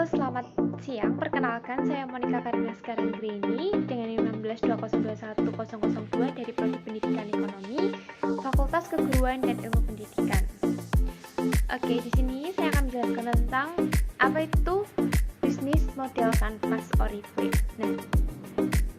selamat siang. Perkenalkan, saya Monica Karina Sekarang Greni dengan 1620210002 dari Prodi Pendidikan Ekonomi, Fakultas Keguruan dan Ilmu Pendidikan. Oke, di sini saya akan menjelaskan tentang apa itu bisnis model kanvas Oriflame. Nah,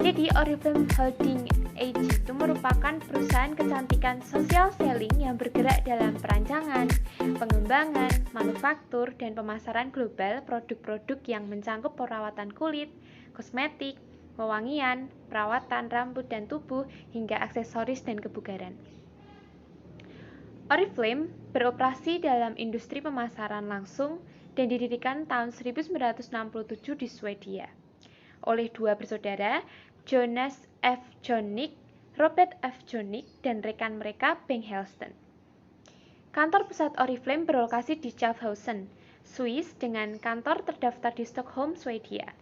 jadi Oriflame Holding AG itu merupakan perusahaan kecantikan social selling yang bergerak dalam perancangan, pengembangan, manufaktur, dan pemasaran global produk-produk yang mencakup perawatan kulit, kosmetik, pewangian, perawatan rambut dan tubuh, hingga aksesoris dan kebugaran. Oriflame beroperasi dalam industri pemasaran langsung dan didirikan tahun 1967 di Swedia oleh dua bersaudara, Jonas F. Jonick, Robert F. Jonick, dan rekan mereka Bengt Helston. Kantor pusat Oriflame berlokasi di Schaffhausen, Swiss, dengan kantor terdaftar di Stockholm, Swedia.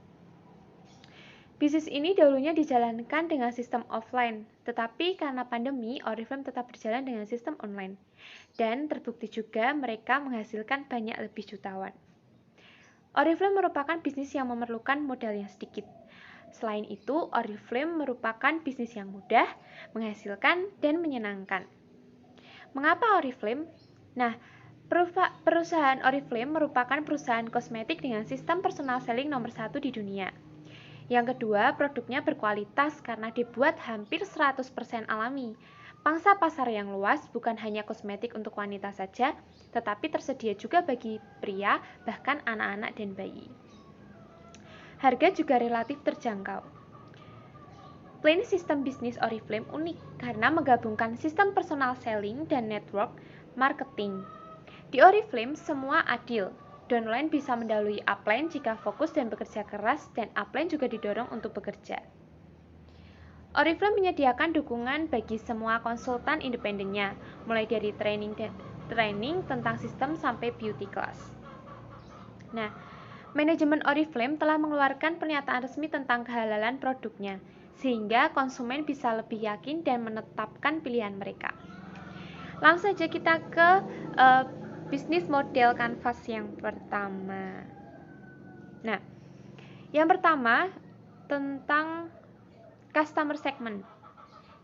Bisnis ini dahulunya dijalankan dengan sistem offline, tetapi karena pandemi, Oriflame tetap berjalan dengan sistem online. Dan terbukti juga mereka menghasilkan banyak lebih jutawan. Oriflame merupakan bisnis yang memerlukan modal yang sedikit. Selain itu, Oriflame merupakan bisnis yang mudah, menghasilkan, dan menyenangkan. Mengapa Oriflame? Nah, perusahaan Oriflame merupakan perusahaan kosmetik dengan sistem personal selling nomor 1 di dunia. Yang kedua, produknya berkualitas karena dibuat hampir 100% alami. Pangsa pasar yang luas bukan hanya kosmetik untuk wanita saja, tetapi tersedia juga bagi pria, bahkan anak-anak dan bayi. Harga juga relatif terjangkau. Plan sistem bisnis Oriflame unik karena menggabungkan sistem personal selling dan network marketing. Di Oriflame semua adil. Downline bisa mendahului upline jika fokus dan bekerja keras, dan upline juga didorong untuk bekerja. Oriflame menyediakan dukungan bagi semua konsultan independennya, mulai dari training tentang sistem sampai beauty class. Nah, manajemen Oriflame telah mengeluarkan pernyataan resmi tentang kehalalan produknya, sehingga konsumen bisa lebih yakin dan menetapkan pilihan mereka. Langsung saja kita ke bisnis model kanvas yang pertama. Nah, yang pertama tentang customer segment.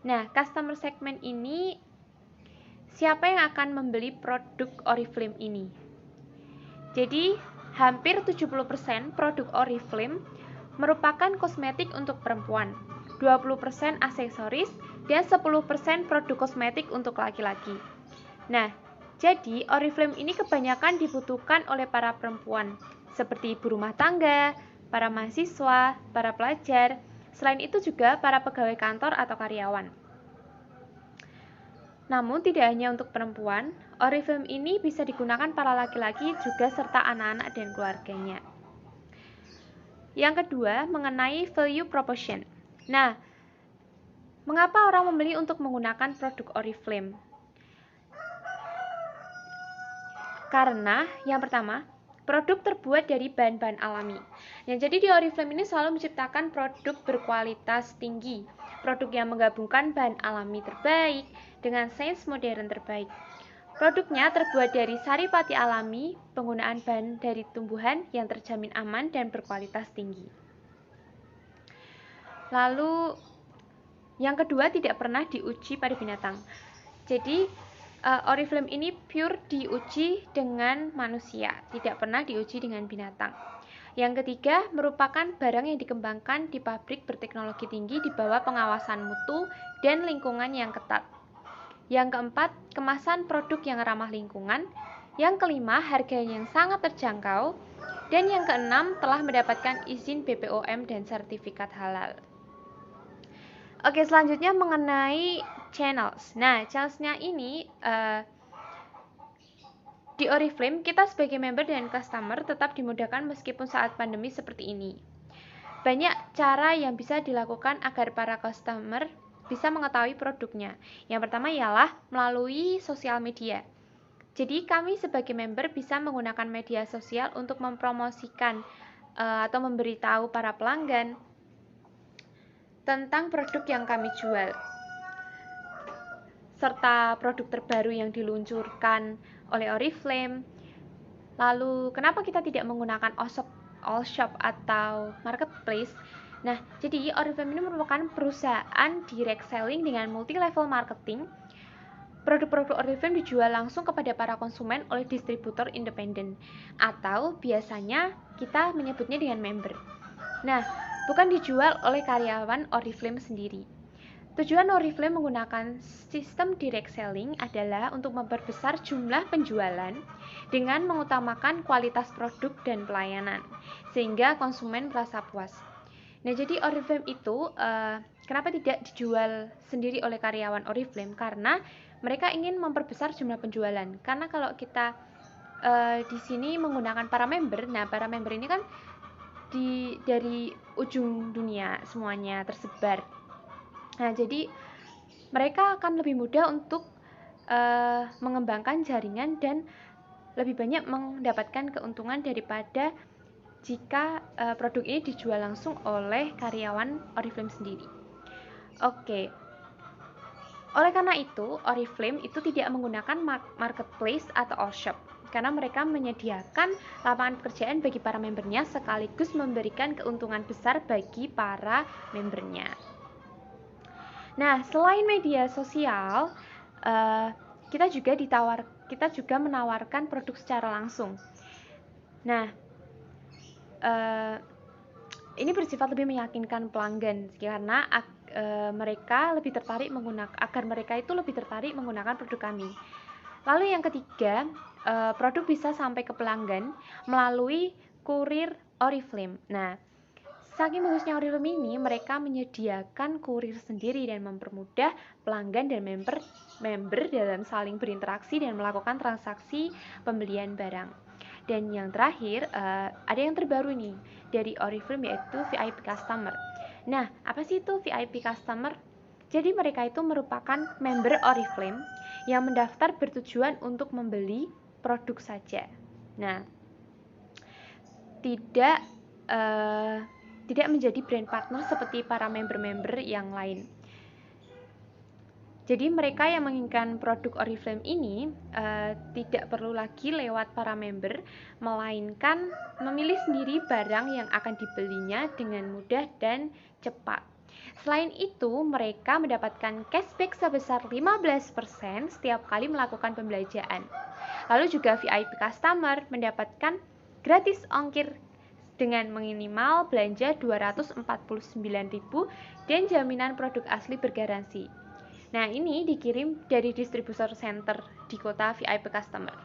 Nah, customer segment ini siapa yang akan membeli produk Oriflame ini? Jadi, hampir 70% produk Oriflame merupakan kosmetik untuk perempuan, 20% aksesoris, dan 10% produk kosmetik untuk laki-laki. Nah, jadi Oriflame ini kebanyakan dibutuhkan oleh para perempuan, seperti ibu rumah tangga, para mahasiswa, para pelajar, selain itu juga para pegawai kantor atau karyawan. Namun tidak hanya untuk perempuan, Oriflame ini bisa digunakan para laki-laki juga serta anak-anak dan keluarganya. Yang kedua, mengenai value proposition. Nah, mengapa orang membeli untuk menggunakan produk Oriflame? Karena yang pertama, produk terbuat dari bahan-bahan alami. Nah, jadi di Oriflame ini selalu menciptakan produk berkualitas tinggi, produk yang menggabungkan bahan alami terbaik dengan sains modern terbaik. Produknya terbuat dari saripati alami, penggunaan bahan dari tumbuhan yang terjamin aman dan berkualitas tinggi. Lalu, yang kedua, tidak pernah diuji pada binatang. Jadi, Oriflame ini pure diuji dengan manusia, tidak pernah diuji dengan binatang. Yang ketiga, merupakan barang yang dikembangkan di pabrik berteknologi tinggi di bawah pengawasan mutu dan lingkungan yang ketat. Yang keempat, kemasan produk yang ramah lingkungan. Yang kelima, harganya yang sangat terjangkau. Dan yang keenam, telah mendapatkan izin BPOM dan sertifikat halal. Oke, selanjutnya mengenai channels. Nah, channelsnya ini di Oriflame kita sebagai member dan customer tetap dimudahkan meskipun saat pandemi seperti ini. Banyak cara yang bisa dilakukan agar para customer bisa mengetahui produknya. Yang pertama ialah melalui sosial media. Jadi kami sebagai member bisa menggunakan media sosial untuk mempromosikan atau memberitahu para pelanggan tentang produk yang kami jual, serta produk terbaru yang diluncurkan oleh Oriflame. Lalu, kenapa kita tidak menggunakan all shop atau marketplace. Nah, jadi Oriflame ini merupakan perusahaan direct selling dengan multi level marketing. Produk-produk Oriflame dijual langsung kepada para konsumen oleh distributor independen, atau biasanya kita menyebutnya dengan member. Nah, bukan dijual oleh karyawan Oriflame sendiri. Tujuan Oriflame menggunakan sistem direct selling adalah untuk memperbesar jumlah penjualan dengan mengutamakan kualitas produk dan pelayanan, sehingga konsumen merasa puas. Nah, jadi Oriflame itu kenapa tidak dijual sendiri oleh karyawan Oriflame? Karena mereka ingin memperbesar jumlah penjualan. Karena kalau kita di sini menggunakan para member, nah para member ini kan dari ujung dunia semuanya tersebar. Nah, jadi mereka akan lebih mudah untuk mengembangkan jaringan dan lebih banyak mendapatkan keuntungan daripada jika produk ini dijual langsung oleh karyawan Oriflame sendiri. Oke. Oleh karena itu, Oriflame itu tidak menggunakan marketplace atau all shop karena mereka menyediakan lapangan pekerjaan bagi para membernya sekaligus memberikan keuntungan besar bagi para membernya. Nah, selain media sosial, kita juga menawarkan produk secara langsung. Nah, ini bersifat lebih meyakinkan pelanggan karena mereka itu lebih tertarik menggunakan produk kami. Lalu yang ketiga, produk bisa sampai ke pelanggan melalui kurir Oriflame. Nah, saking bagusnya Oriflame ini, mereka menyediakan kurir sendiri dan mempermudah pelanggan dan member dalam saling berinteraksi dan melakukan transaksi pembelian barang. Dan yang terakhir, ada yang terbaru nih dari Oriflame, yaitu VIP Customer. Nah, apa sih itu VIP Customer? Jadi mereka itu merupakan member Oriflame yang mendaftar bertujuan untuk membeli produk saja. Nah, tidak menjadi brand partner seperti para member-member yang lain. Jadi mereka yang menginginkan produk Oriflame ini tidak perlu lagi lewat para member, melainkan memilih sendiri barang yang akan dibelinya dengan mudah dan cepat. Selain itu, mereka mendapatkan cashback sebesar 15% setiap kali melakukan pembelanjaan. Lalu juga VIP Customer mendapatkan gratis ongkir dengan minimal belanja 249.000 dan jaminan produk asli bergaransi. Nah, ini dikirim dari distributor center di kota VIP Customer.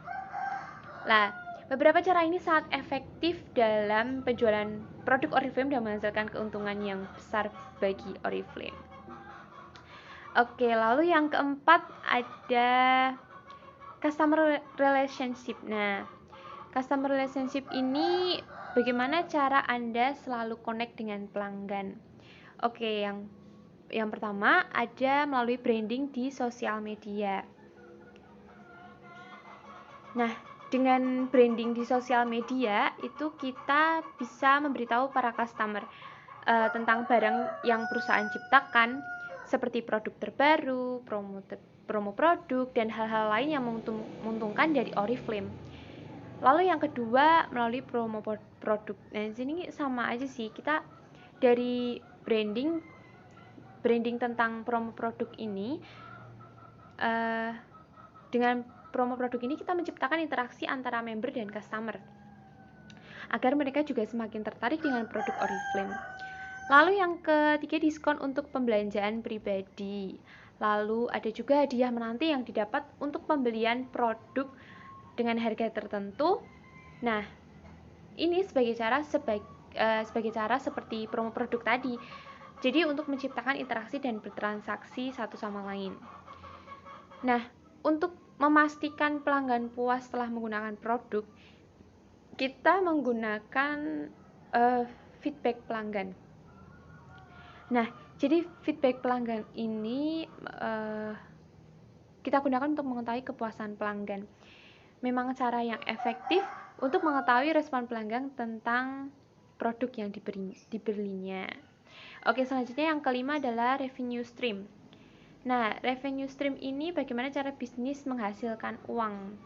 Nah, beberapa cara ini sangat efektif dalam penjualan produk Oriflame dan menghasilkan keuntungan yang besar bagi Oriflame. Oke, lalu yang keempat ada customer relationship. Nah, customer relationship ini bagaimana cara Anda selalu connect dengan pelanggan? Oke, yang pertama ada melalui branding di sosial media. Nah, dengan branding di sosial media itu kita bisa memberitahu para customer tentang barang yang perusahaan ciptakan, seperti produk terbaru, promo produk, dan hal-hal lain yang menguntungkan dari Oriflame. Lalu yang kedua melalui promo produk. Nah, di sini sama aja sih, kita dari branding tentang promo produk ini, dengan promo produk ini kita menciptakan interaksi antara member dan customer agar mereka juga semakin tertarik dengan produk Oriflame. Lalu yang ketiga, diskon untuk pembelanjaan pribadi. Lalu ada juga hadiah menanti yang didapat untuk pembelian produk dengan harga tertentu. Nah, ini sebagai cara seperti promo produk tadi. Jadi untuk menciptakan interaksi dan bertransaksi satu sama lain. Nah, untuk memastikan pelanggan puas setelah menggunakan produk, kita menggunakan feedback pelanggan. Nah, jadi feedback pelanggan ini kita gunakan untuk mengetahui kepuasan pelanggan. Memang cara yang efektif untuk mengetahui respon pelanggan tentang produk yang dibelinya. Oke, selanjutnya yang kelima adalah revenue stream. Nah, revenue stream ini bagaimana cara bisnis menghasilkan uang.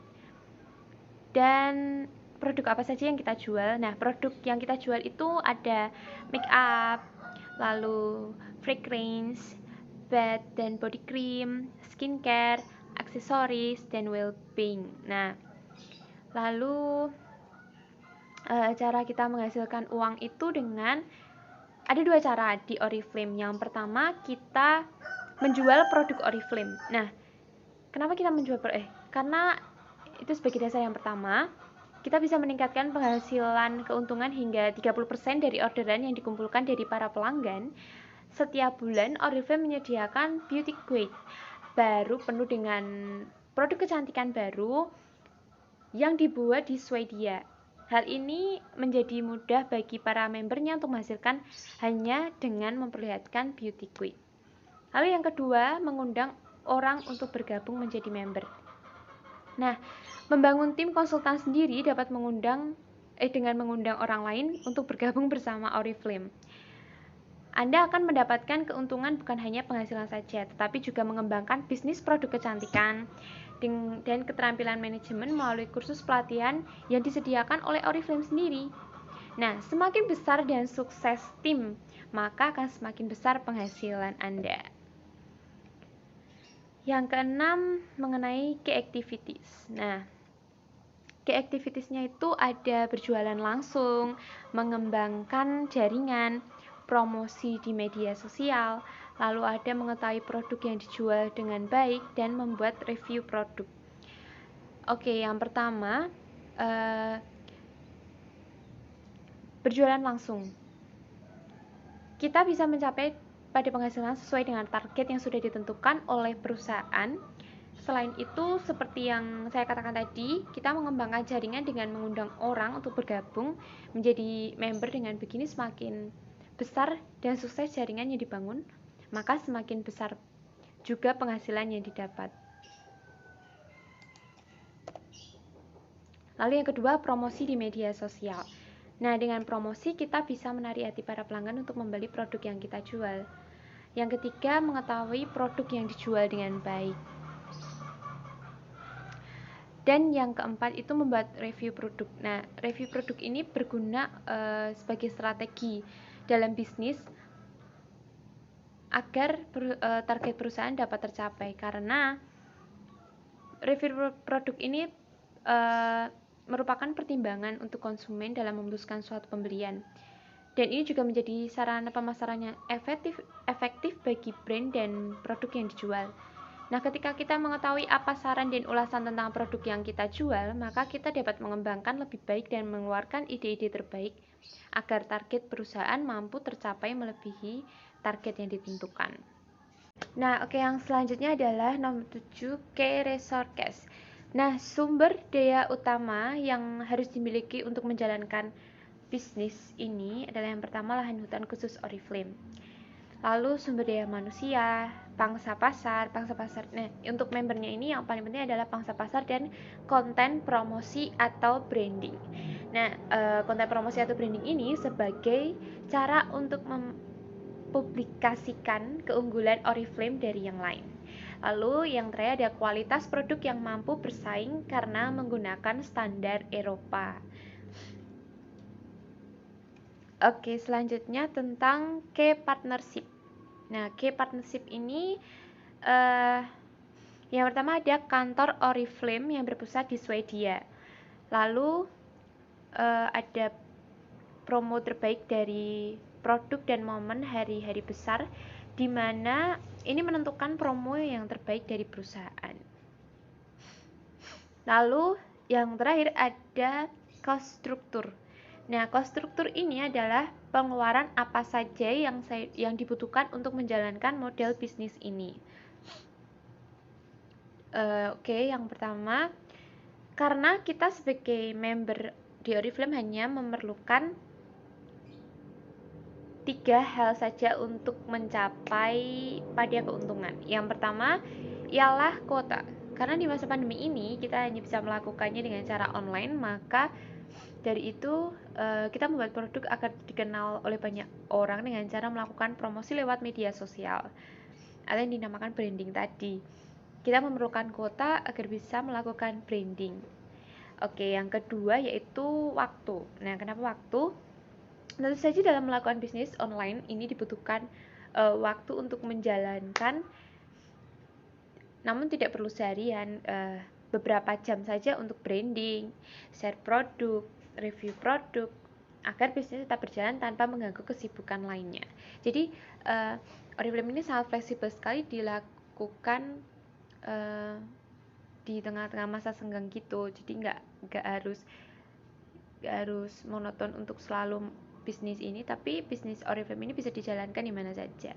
Dan produk apa saja yang kita jual. Nah, produk yang kita jual itu ada make up, lalu fragrance, bath dan body cream, skincare, aksesoris, dan well-being. Nah, lalu cara kita menghasilkan uang itu dengan ada dua cara di Oriflame. Yang pertama, kita menjual produk Oriflame. Nah, kenapa kita menjual karena itu sebagai dasar yang pertama, kita bisa meningkatkan penghasilan keuntungan hingga 30% dari orderan yang dikumpulkan dari para pelanggan. Setiap bulan, Oriflame menyediakan beauty quiz baru penuh dengan produk kecantikan baru yang dibuat di Swedia. Hal ini menjadi mudah bagi para membernya untuk menghasilkan hanya dengan memperlihatkan beauty quiz. Lalu yang kedua, mengundang orang untuk bergabung menjadi member. Nah, membangun tim konsultan sendiri dapat dengan mengundang orang lain untuk bergabung bersama Oriflame. Anda akan mendapatkan keuntungan bukan hanya penghasilan saja, tetapi juga mengembangkan bisnis produk kecantikan dan keterampilan manajemen melalui kursus pelatihan yang disediakan oleh Oriflame sendiri. Nah, semakin besar dan sukses tim, maka akan semakin besar penghasilan Anda. Yang keenam, mengenai key activities. Nah, key activities-nya itu ada berjualan langsung, mengembangkan jaringan, promosi di media sosial, lalu ada mengetahui produk yang dijual dengan baik dan membuat review produk. Oke, yang pertama, berjualan langsung. Kita bisa mencapai pada penghasilan sesuai dengan target yang sudah ditentukan oleh perusahaan. Selain itu, seperti yang saya katakan tadi, kita mengembangkan jaringan dengan mengundang orang untuk bergabung menjadi member. Dengan begini semakin besar dan sukses jaringan yang dibangun, maka semakin besar juga penghasilan yang didapat. Lalu yang kedua, promosi di media sosial. Nah, dengan promosi kita bisa menarik hati para pelanggan untuk membeli produk yang kita jual. Yang ketiga, mengetahui produk yang dijual dengan baik. Dan yang keempat itu membuat review produk. Nah, review produk ini berguna sebagai strategi dalam bisnis agar target perusahaan dapat tercapai. Karena review produk ini merupakan pertimbangan untuk konsumen dalam memutuskan suatu pembelian. Dan ini juga menjadi sarana pemasaran yang efektif bagi brand dan produk yang dijual. Nah, ketika kita mengetahui apa saran dan ulasan tentang produk yang kita jual, maka kita dapat mengembangkan lebih baik dan mengeluarkan ide-ide terbaik agar target perusahaan mampu tercapai melebihi target yang ditentukan. Nah, yang selanjutnya adalah nomor 7, Key Resources. Nah, sumber daya utama yang harus dimiliki untuk menjalankan bisnis ini adalah yang pertama lahan hutan khusus Oriflame. Lalu sumber daya manusia, pangsa pasar. Nah, untuk membernya ini yang paling penting adalah pangsa pasar dan konten promosi atau branding. Nah, konten promosi atau branding ini sebagai cara untuk mempublikasikan keunggulan Oriflame dari yang lain. Lalu yang terakhir ada kualitas produk yang mampu bersaing karena menggunakan standar Eropa. Oke, selanjutnya tentang key partnership. Nah, key partnership ini yang pertama ada kantor Oriflame yang berpusat di Swedia. Lalu ada promo terbaik dari produk dan momen hari-hari besar, di mana ini menentukan promo yang terbaik dari perusahaan. Lalu yang terakhir ada cost structure. Nah, cost structure ini adalah pengeluaran apa saja yang dibutuhkan untuk menjalankan model bisnis ini. Yang pertama, karena kita sebagai member di Oriflame hanya memerlukan 3 hal saja untuk mencapai pada keuntungan. Yang pertama ialah kuota. Karena di masa pandemi ini kita hanya bisa melakukannya dengan cara online, maka dari itu kita membuat produk agar dikenal oleh banyak orang dengan cara melakukan promosi lewat media sosial atau yang dinamakan branding tadi. Kita memerlukan kuota agar bisa melakukan branding. Oke, yang kedua yaitu waktu. Nah, kenapa waktu? Tentu saja dalam melakukan bisnis online ini dibutuhkan waktu untuk menjalankan, namun tidak perlu seharian, beberapa jam saja untuk branding, share produk, review produk, agar bisnis tetap berjalan tanpa mengganggu kesibukan lainnya. Jadi Oriflame ini sangat fleksibel sekali dilakukan di tengah-tengah masa senggang gitu. Jadi nggak harus monoton untuk selalu bisnis ini, tapi bisnis Oriflame ini bisa dijalankan di mana saja.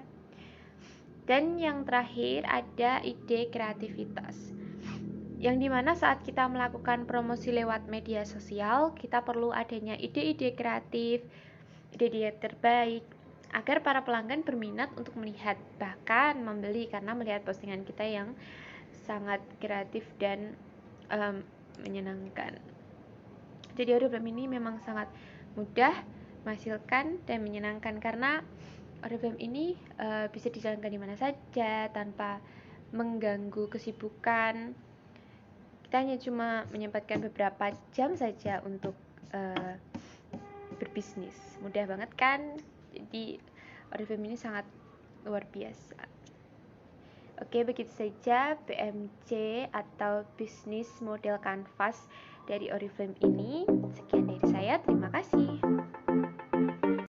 Dan yang terakhir ada ide kreativitas, yang dimana saat kita melakukan promosi lewat media sosial, kita perlu adanya ide-ide kreatif, ide-ide terbaik, agar para pelanggan berminat untuk melihat, bahkan membeli karena melihat postingan kita yang sangat kreatif dan menyenangkan. Jadi Oriflame ini memang sangat mudah menghasilkan dan menyenangkan, karena Oriflame ini bisa dijalankan di mana saja tanpa mengganggu kesibukan. Kita hanya cuma menyempatkan beberapa jam saja untuk berbisnis. Mudah banget kan? Jadi Oriflame ini sangat luar biasa. Oke, begitu saja BMC atau Business Model Canvas dari Oriflame ini. Sekian dari saya, terima kasih.